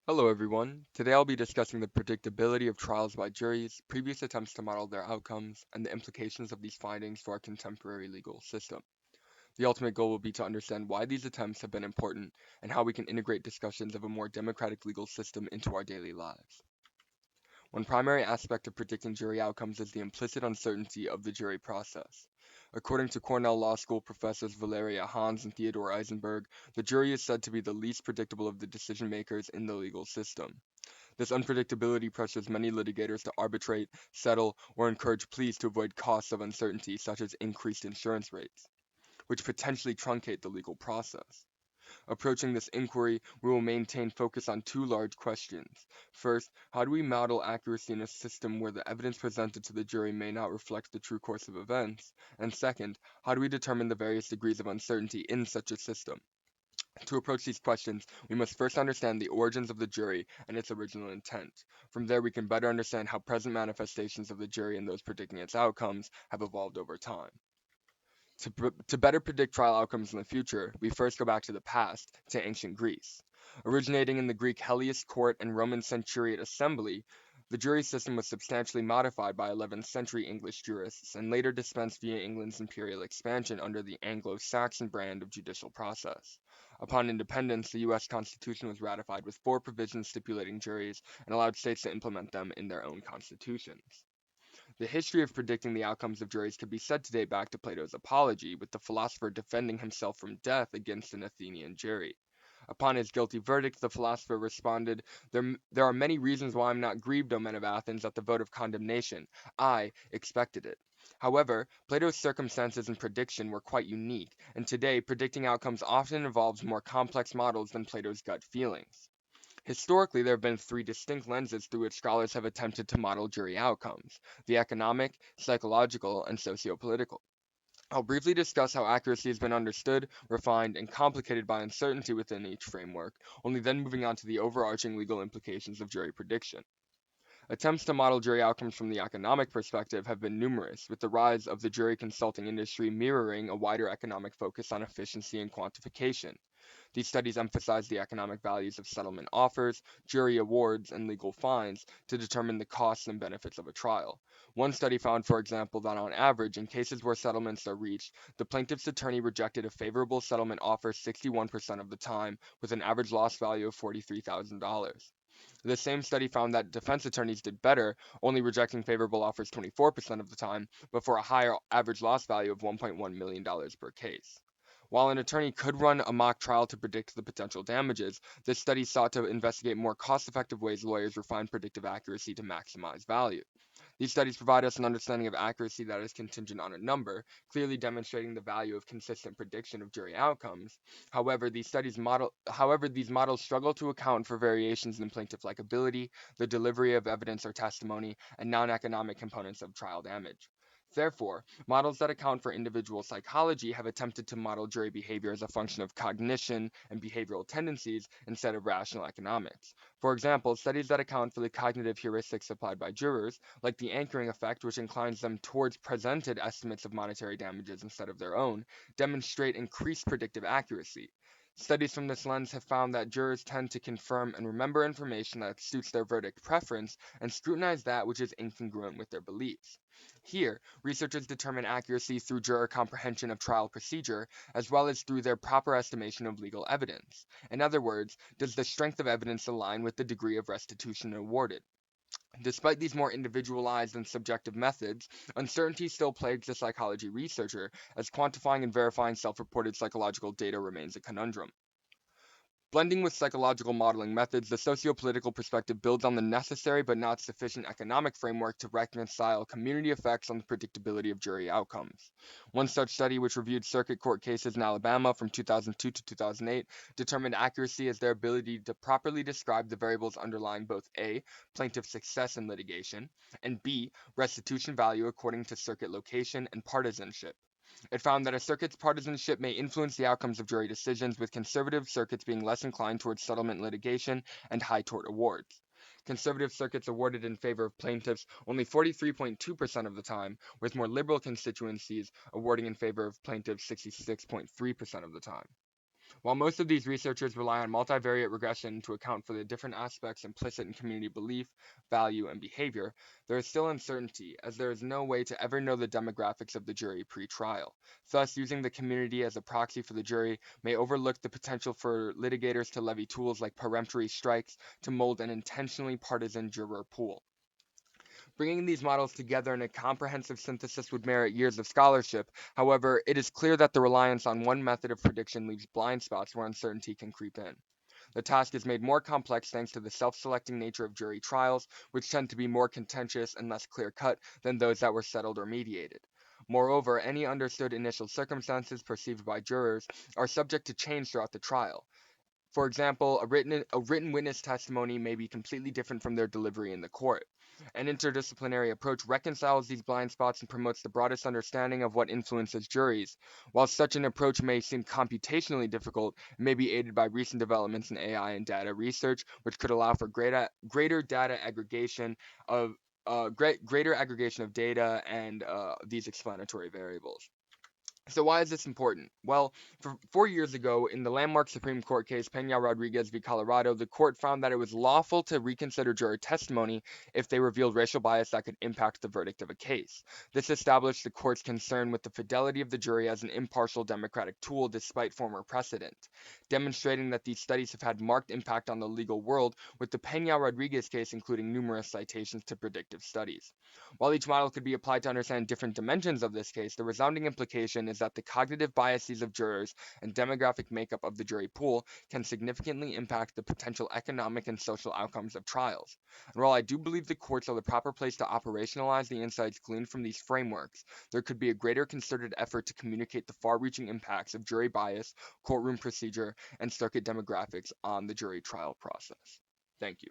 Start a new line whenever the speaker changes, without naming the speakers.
Hello everyone. Today I'll be discussing the predictability of trials by juries, previous attempts to model their outcomes, and the implications of these findings for our contemporary legal system. The ultimate goal will be to understand why these attempts have been important and how we can integrate discussions of a more democratic legal system into our daily lives. One primary aspect of predicting jury outcomes is the implicit uncertainty of the jury process. According to Cornell Law School professors Valerie and Theodore Eisenberg, the jury is said to be the least predictable of the decision makers in the legal system. This unpredictability pressures many litigators to arbitrate, settle, or encourage pleas to avoid costs of uncertainty such as increased insurance rates, which potentially truncate the legal process. Approaching this inquiry, we will maintain focus on two large questions. First, how do we model accuracy in a system where the evidence presented to the jury may not reflect the true course of events? And second, how do we determine the various degrees of uncertainty in such a system? To approach these questions, we must first understand the origins of the jury and its original intent. From there, we can better understand how present manifestations of the jury and those predicting its outcomes have evolved over time. To better predict trial outcomes in the future, we first go back to the past, to ancient Greece. Originating in the Greek Helleist court and Roman centuriate assembly, the jury system was substantially modified by 11th century English jurists and later dispensed via England's imperial expansion under the Anglo-Saxon brand of judicial process. Upon independence, the U.S. Constitution was ratified with four provisions stipulating juries and allowed states to implement them in their own constitutions. The history of predicting the outcomes of juries could be said to date back to Plato's Apology, with the philosopher defending himself from death against an Athenian jury. Upon his guilty verdict, the philosopher responded, there are many reasons why I'm not grieved, O men of Athens, at the vote of condemnation. I expected it. However, Plato's circumstances and prediction were quite unique, and today predicting outcomes often involves more complex models than Plato's gut feelings. Historically, there have been three distinct lenses through which scholars have attempted to model jury outcomes: the economic, psychological, and sociopolitical. I'll briefly discuss how accuracy has been understood, refined, and complicated by uncertainty within each framework, only then moving on to the overarching legal implications of jury prediction. Attempts to model jury outcomes from the economic perspective have been numerous, with the rise of the jury consulting industry mirroring a wider economic focus on efficiency and quantification. These studies emphasize the economic values of settlement offers, jury awards, and legal fines to determine the costs and benefits of a trial. One study found, for example, that on average, in cases where settlements are reached, the plaintiff's attorney rejected a favorable settlement offer 61% of the time, with an average loss value of $43,000. The same study found that defense attorneys did better, only rejecting favorable offers 24% of the time, but for a higher average loss value of $1.1 million per case. While an attorney could run a mock trial to predict the potential damages, this study sought to investigate more cost effective ways lawyers refine predictive accuracy to maximize value. These studies provide us an understanding of accuracy that is contingent on a number, clearly demonstrating the value of consistent prediction of jury outcomes. However, these models struggle to account for variations in plaintiff likability, the delivery of evidence or testimony, and non-economic components of trial damage. Therefore, models that account for individual psychology have attempted to model jury behavior as a function of cognition and behavioral tendencies instead of rational economics. For example, studies that account for the cognitive heuristics applied by jurors, like the anchoring effect, which inclines them towards presented estimates of monetary damages instead of their own, demonstrate increased predictive accuracy. Studies from this lens have found that jurors tend to confirm and remember information that suits their verdict preference and scrutinize that which is incongruent with their beliefs. Here, researchers determine accuracy through juror comprehension of trial procedure, as well as through their proper estimation of legal evidence. In other words, does the strength of evidence align with the degree of restitution awarded? Despite these more individualized and subjective methods, uncertainty still plagues the psychology researcher, as quantifying and verifying self reported psychological data remains a conundrum. Blending with psychological modeling methods, the sociopolitical perspective builds on the necessary but not sufficient economic framework to reconcile community effects on the predictability of jury outcomes. One such study, which reviewed circuit court cases in Alabama from 2002 to 2008, determined accuracy as their ability to properly describe the variables underlying both A, plaintiff success in litigation, and B, restitution value according to circuit location and partisanship. It found that a circuit's partisanship may influence the outcomes of jury decisions, with conservative circuits being less inclined towards settlement litigation and high tort awards. Conservative circuits awarded in favor of plaintiffs only 43.2% of the time, with more liberal constituencies awarding in favor of plaintiffs 66.3% of the time. While most of these researchers rely on multivariate regression to account for the different aspects implicit in community belief, value, and behavior, there is still uncertainty, as there is no way to ever know the demographics of the jury pre-trial. Thus, using the community as a proxy for the jury may overlook the potential for litigators to levy tools like peremptory strikes to mold an intentionally partisan juror pool. Bringing these models together in a comprehensive synthesis would merit years of scholarship. However, it is clear that the reliance on one method of prediction leaves blind spots where uncertainty can creep in. The task is made more complex thanks to the self-selecting nature of jury trials, which tend to be more contentious and less clear-cut than those that were settled or mediated. Moreover, any understood initial circumstances perceived by jurors are subject to change throughout the trial. For example, a written witness testimony may be completely different from their delivery in the court. An interdisciplinary approach reconciles these blind spots and promotes the broadest understanding of what influences juries. While such an approach may seem computationally difficult, it may be aided by recent developments in AI and data research, which could allow for greater data aggregation of greater aggregation of data and these explanatory variables. So why is this important? Well, 4 years ago, in the landmark Supreme Court case Peña Rodriguez v. Colorado, the court found that it was lawful to reconsider juror testimony if they revealed racial bias that could impact the verdict of a case. This established the court's concern with the fidelity of the jury as an impartial democratic tool despite former precedent, demonstrating that these studies have had marked impact on the legal world, with the Peña Rodriguez case including numerous citations to predictive studies. While each model could be applied to understand different dimensions of this case, the resounding implication is that the cognitive biases of jurors and demographic makeup of the jury pool can significantly impact the potential economic and social outcomes of trials. And while I do believe the courts are the proper place to operationalize the insights gleaned from these frameworks, there could be a greater concerted effort to communicate the far-reaching impacts of jury bias, courtroom procedure, and circuit demographics on the jury trial process. Thank you.